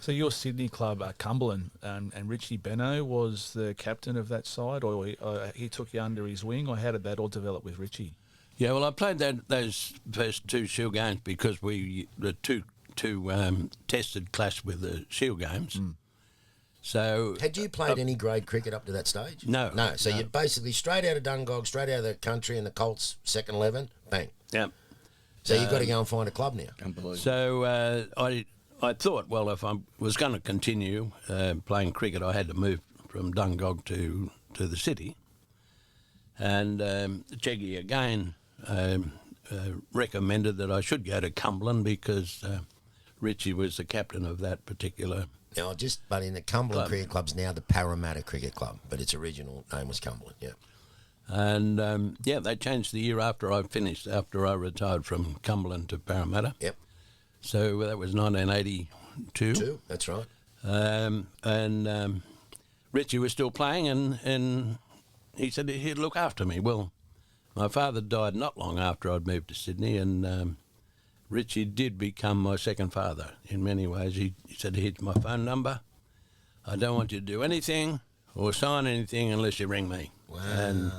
So your Sydney club, Cumberland, and Richie Benaud was the captain of that side, or he took you under his wing, or how did that all develop with Richie? Yeah, well, I played those first 2 Shield games because the two tested clash with the Shield games. Mm. So had you played any grade cricket up to that stage? No. So you're basically straight out of Dungog, straight out of the country in the Colts second 11, bang. Yeah. So you've got to go and find a club now. Unbelievable. So I thought, well, if I was going to continue playing cricket, I had to move from Dungog to the city. And Cheggy again recommended that I should go to Cumberland because Richie was the captain of that particular. Now, but in the Cumberland Cricket Club's now the Parramatta Cricket Club, but its original name was Cumberland, yeah. And, they changed the year after I retired from Cumberland to Parramatta. Yep. So that was 1982. That's right. And Richie was still playing, and he said he'd look after me. Well, my father died not long after I'd moved to Sydney, and Richie did become my second father in many ways. He said, here's my phone number. I don't want you to do anything or sign anything unless you ring me. Wow. And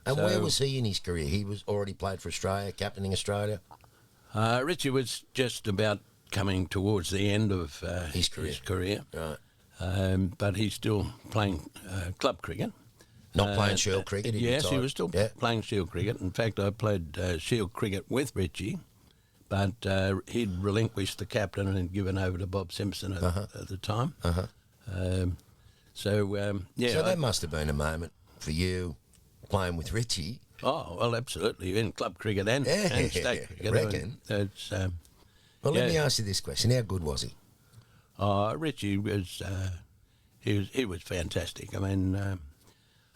so, where was he in his career? He was already played for Australia, captaining Australia? Richie was just about coming towards the end of his career. Right. But he's still playing club cricket. Not playing Shield cricket? Yes, he was still playing Shield cricket. In fact, I played Shield cricket with Richie, but he'd relinquished the captain and given over to Bob Simpson at the time. So that must have been a moment for you playing with Richie. Oh, well, absolutely, in club cricket and state cricket. I reckon. Let me ask you this question. How good was he? Richie was, he was fantastic. I mean,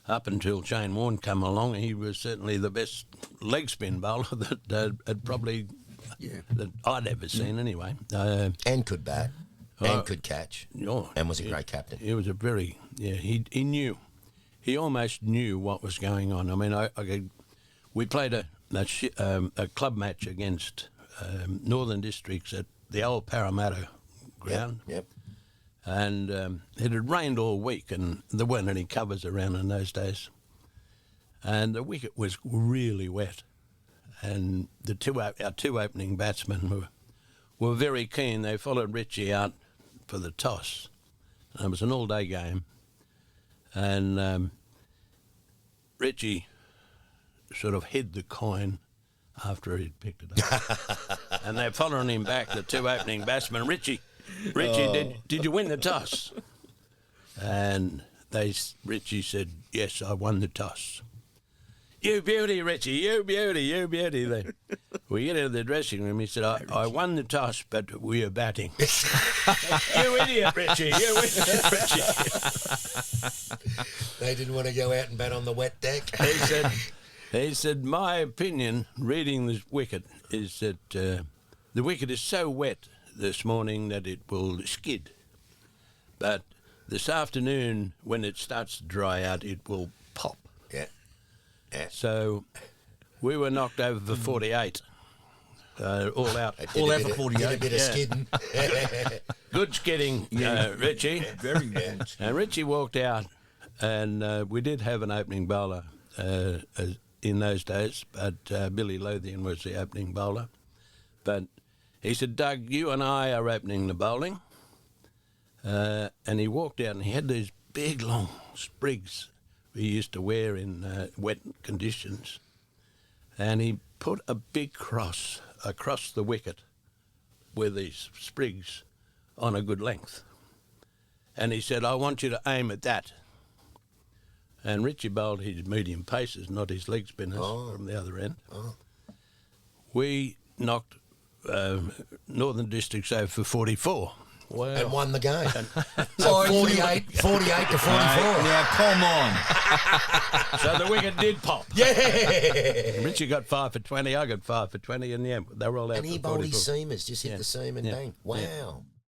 up until Shane Warne come along, he was certainly the best leg spin bowler that had probably that I'd ever seen anyway. And could bat, and could catch, and was a great captain. He was he knew. He almost knew what was going on. I mean, we played a club match against Northern Districts at the old Parramatta ground. Yep. And it had rained all week, and there weren't any covers around in those days. And the wicket was really wet. And our 2 opening batsmen were very keen. They followed Richie out for the toss. And it was an all-day game. And Richie sort of hid the coin after he'd picked it up. And they're following him back, the 2 opening batsmen. Richie, did you win the toss? And Richie said, yes, I won the toss. You beauty, Richie, you beauty, you beauty. We get into the dressing room. He said, I won the toss, but we are batting. You idiot, Richie, you idiot, Richie. They didn't want to go out and bat on the wet deck. He said, my opinion, reading this wicket, is that the wicket is so wet this morning that it will skid. But this afternoon, when it starts to dry out, it will pop. Yeah. So we were knocked over for 48. All out. All out for 48. Did a bit of skidding. Good skidding, Richie. Very good. And Richie walked out, and we did have an opening bowler in those days, but Billy Lothian was the opening bowler. But he said, Doug, you and I are opening the bowling. And he walked out and he had these big, long sprigs we used to wear in wet conditions. And he put a big cross across the wicket with these sprigs on a good length. And he said, I want you to aim at that. And Richie bowled his medium paces, not his leg spinners, from the other end. We knocked Northern Districts over for 44. Wow. And won the game. So 48 to 44. Now, come on. So the wicket did pop. Yeah. Richie got 5 for 20, I got 5 for 20, and they were all out. And he for bowled 44. his seamers, just hit the seam and bang. Wow. Yeah.